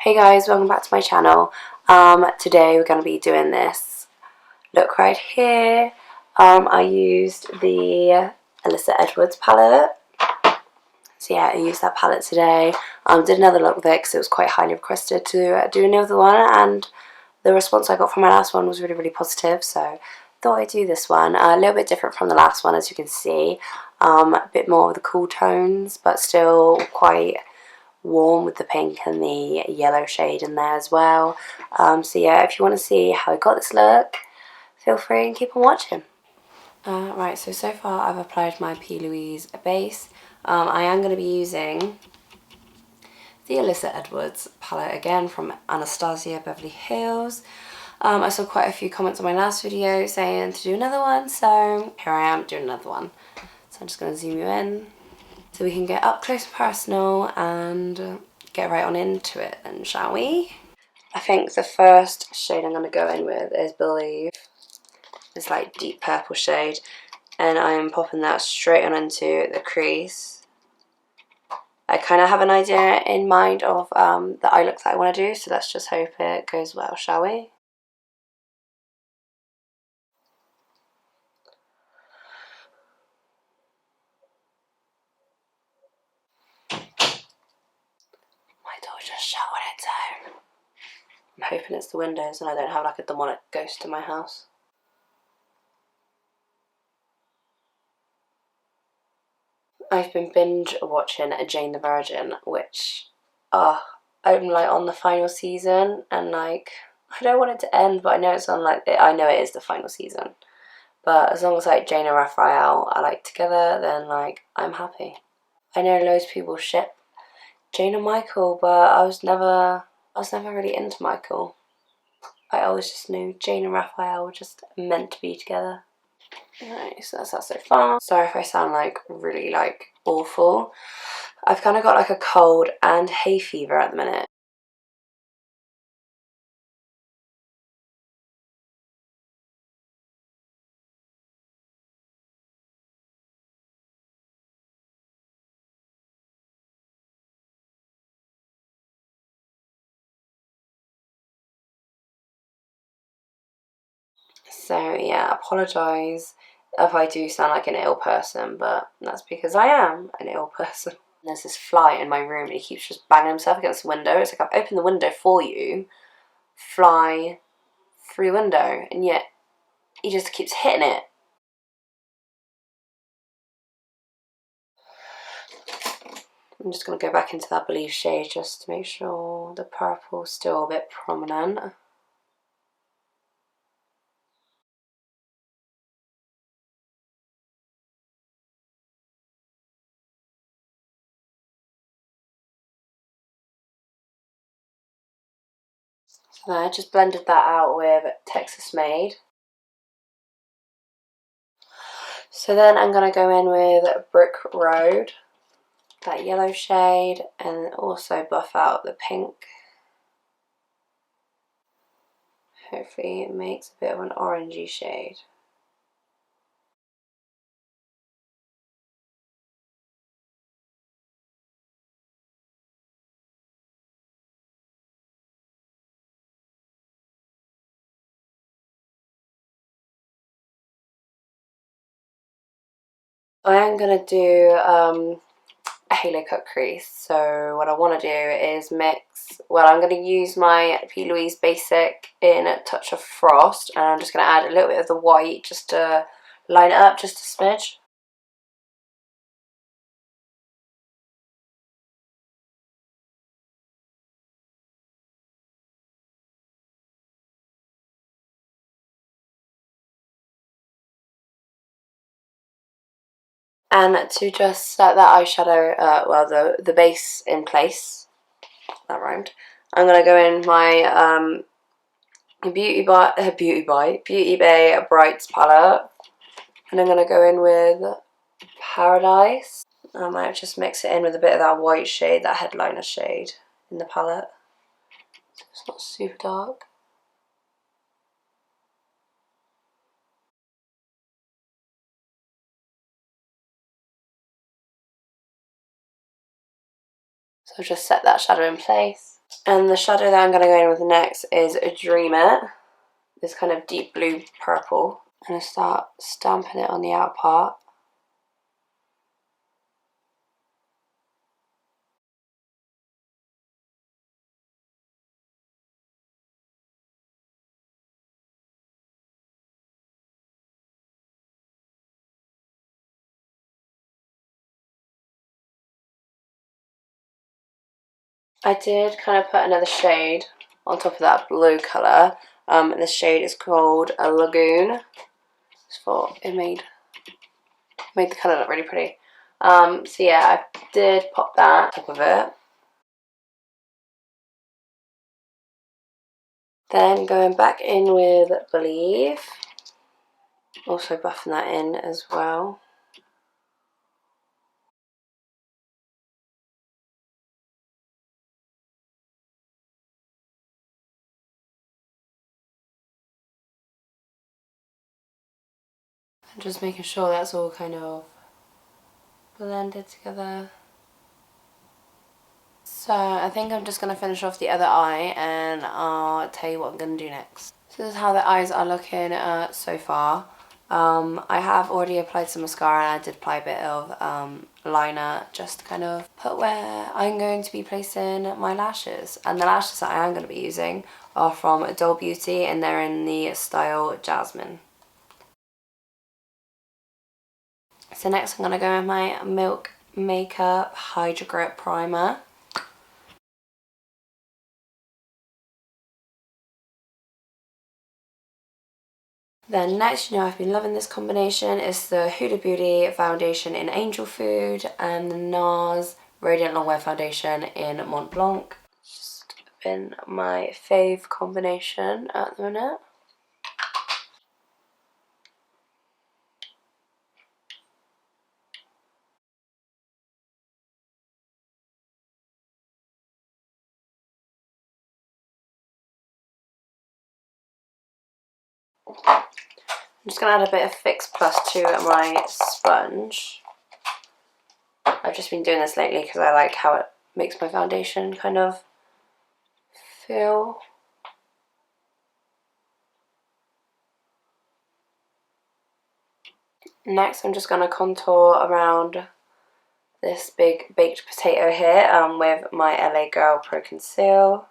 Hey guys, welcome back to my channel. Today we're going to be doing this look right here. I used the Alyssa Edwards palette. So yeah, I used that palette today. Did another look with it because it was quite highly requested to do another one, and the response I got from my last one was really positive, so thought I'd do this one. A little bit different from the last one, as you can see. A bit more of the cool tones, but still quite warm with the pink and the yellow shade in there as well. So yeah, if you want to see how I got this look, feel free and keep on watching. Right, so far I've applied my P. Louise base. I am going to be using the Alyssa Edwards palette again from Anastasia Beverly Hills. I saw quite a few comments on my last video saying to do another one, so here I am doing another one. So I'm just going to zoom you in so we can get up close and personal and get right on into it then, shall we? I think the first shade I'm going to go in with is Believe. It's like deep purple shade, and I am popping that straight on into the crease. I kind of have an idea in mind of the eye look that I want to do, so let's just hope it goes well, shall we? My door just shut on its own. I'm hoping it's the windows and I don't have like a demonic ghost in my house. I've been binge watching Jane the Virgin, which I'm like on the final season, and like I don't want it to end, but I know it's on like I know it is the final season. But as long as like Jane and Raphael are like together, then like I'm happy. I know loads of people ship Jane and Michael, but I was never really into Michael. I always just knew Jane and Raphael were just meant to be together. Right, so that's that so far. Sorry if I sound like really like awful. I've kind of got like a cold and hay fever at the minute. So yeah, I apologise if I do sound like an ill person, but that's because I am an ill person. There's this fly in my room and he keeps just banging himself against the window. It's like I've opened the window for you, fly through the window, and yet he just keeps hitting it. I'm just going to go back into that Believe shade just to make sure the purple's still a bit prominent. So I just blended that out with Texas Made. So then I'm going to go in with Brick Road, that yellow shade, and also buff out the pink. Hopefully it makes a bit of an orangey shade. I am going to do a halo cut crease. So what I want to do is mix, well, I'm going to use my P. Louise Basic in a touch of Frost, and I'm just going to add a little bit of the white just to line it up just a smidge. And to just set that eyeshadow, well, the base in place, that rhymed, I'm going to go in my Beauty Bay Brights palette, and I'm going to go in with Paradise. I might just mix it in with a bit of that white shade, that headliner shade in the palette, so it's not super dark. So just set that shadow in place. And the shadow that I'm going to go in with next is a Dream It. This kind of deep blue purple. I'm going to start stamping it on the outer part. I did kind of put another shade on top of that blue colour. This shade is called a Lagoon. Just thought it made the colour look really pretty. So yeah, I did pop that up of it. Then going back in with Believe. Also buffing that in as well. And just making sure that's all kind of blended together. So I think I'm just going to finish off the other eye and I'll tell you what I'm going to do next. So this is how the eyes are looking so far. I have already applied some mascara and I did apply a bit of liner just to kind of put where I'm going to be placing my lashes. And the lashes that I am going to be using are from Adore Beauty and they're in the style Jasmine. So next I'm going to go with my Milk Makeup Hydra Grip Primer. Then next, you know I've been loving this combination, is the Huda Beauty foundation in Angel Food and the NARS Radiant Longwear foundation in Mont Blanc. Just been my fave combination at the minute. I'm just going to add a bit of Fix Plus to my sponge. I've just been doing this lately because I like how it makes my foundation kind of feel. Next I'm just going to contour around this big baked potato here with my LA Girl Pro Conceal.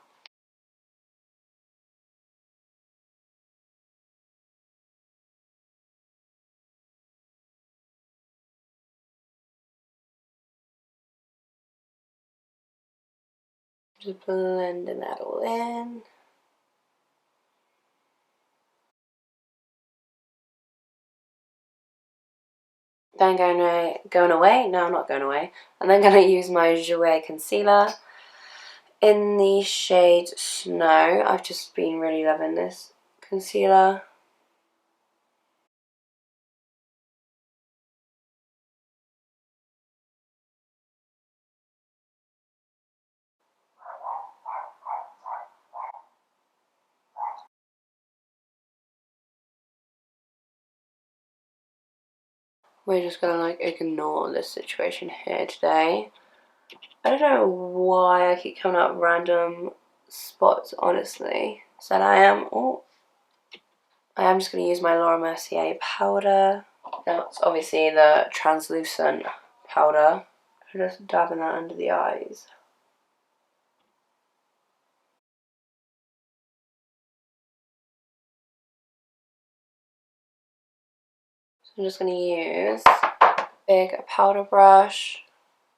Just blending that all in. Then going away. No, I'm not going away. And then going to use my Jouer concealer in the shade Snow. I've just been really loving this concealer. We're just going to like ignore this situation here today. I don't know why I keep coming up random spots, honestly. So I am just going to use my Laura Mercier powder. Now it's obviously the translucent powder. I'm just dabbing that under the eyes. So I'm just going to use a big powder brush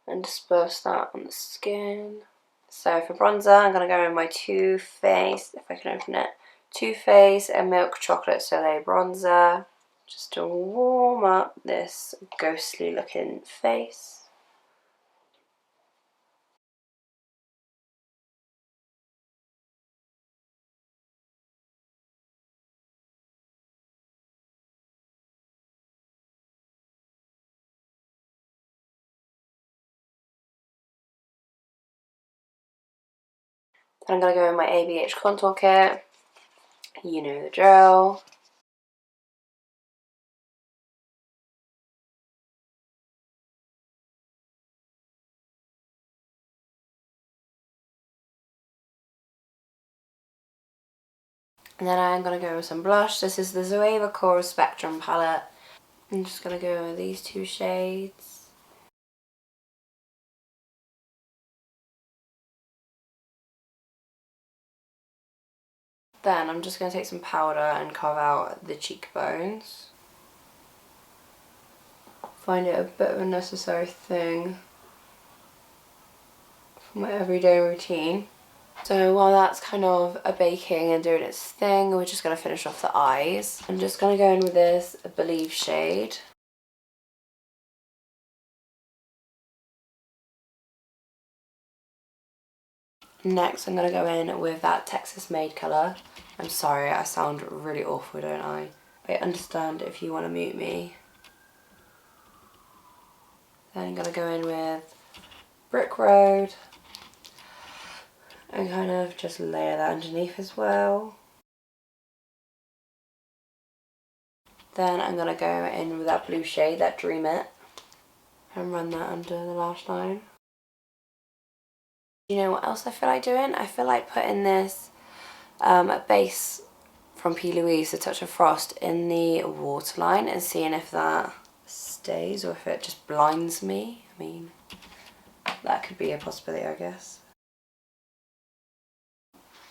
and disperse that on the skin. So for bronzer, I'm going to go in my Too Faced, if I can open it, Too Faced and Milk Chocolate Soleil bronzer, just to warm up this ghostly looking face. Then I'm going to go in my ABH contour kit. You know the drill. And then I'm going to go with some blush. This is the Zoeva Coral Spectrum palette. I'm just going to go with these two shades. Then I'm just going to take some powder and carve out the cheekbones. Find it a bit of a necessary thing for my everyday routine. So while that's kind of baking and doing its thing, we're just going to finish off the eyes. I'm just going to go in with this Believe shade. Next I'm going to go in with that Texas Made colour. I'm sorry, I sound really awful, don't I? I understand if you want to mute me. Then I'm going to go in with Brick Road and kind of just layer that underneath as well. Then I'm going to go in with that blue shade, that Dream It, and run that under the lash line. You know what else I feel like doing? I feel like putting this base from P. Louise, A Touch of Frost, in the waterline and seeing if that stays or if it just blinds me. I mean, that could be a possibility, I guess.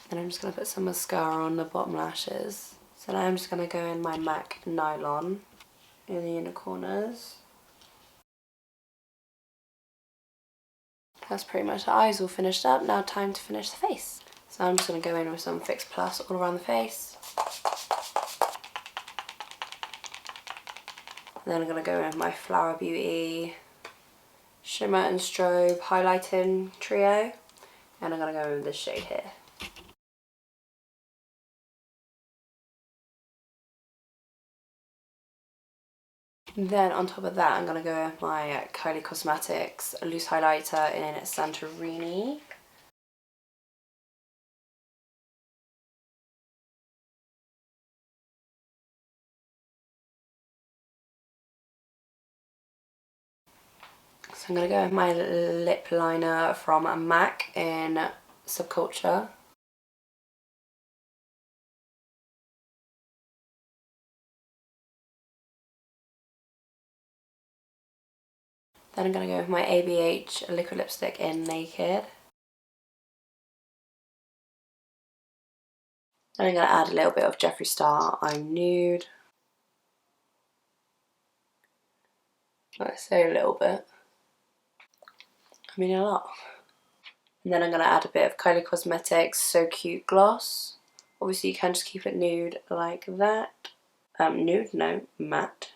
Then I'm just going to put some mascara on the bottom lashes. So now I'm just going to go in my MAC Nylon in the inner corners. That's pretty much the eyes all finished up. Now time to finish the face. So I'm just going to go in with some Fix Plus all around the face. And then I'm going to go in with my Flower Beauty Shimmer and Strobe Highlighting Trio. And I'm going to go in with this shade here. Then on top of that, I'm going to go with my Kylie Cosmetics loose highlighter in Santorini. So I'm going to go with my lip liner from MAC in Subculture. Then I'm going to go with my ABH liquid lipstick in Naked. Then I'm going to add a little bit of Jeffree Star I'm Nude. Let's say a little bit. I mean a lot. And then I'm going to add a bit of Kylie Cosmetics So Cute Gloss. Obviously you can just keep it nude like that. Nude? No, matte.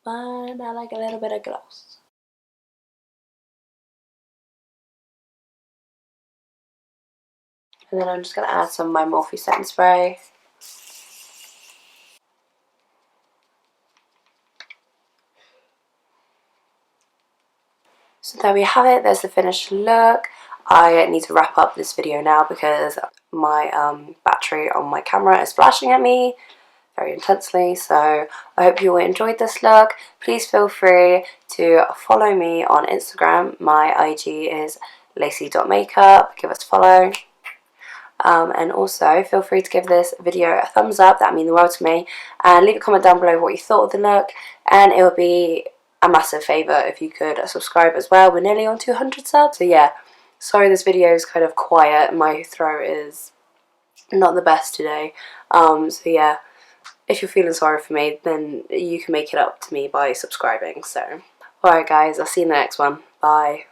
But I like a little bit of gloss. And then I'm just going to add some of my Morphe setting spray. So there we have it, there's the finished look. I need to wrap up this video now because my battery on my camera is flashing at me very intensely. So I hope you all enjoyed this look. Please feel free to follow me on Instagram. My IG is lacy.makeup. Give us a follow. And also feel free to give this video a thumbs up, that would mean the world to me, and leave a comment down below what you thought of the look, and it would be a massive favour if you could subscribe as well. We're nearly on 200 subs, so yeah, sorry this video is kind of quiet, my throat is not the best today, so yeah, if you're feeling sorry for me, then you can make it up to me by subscribing. So alright guys, I'll see you in the next one, bye.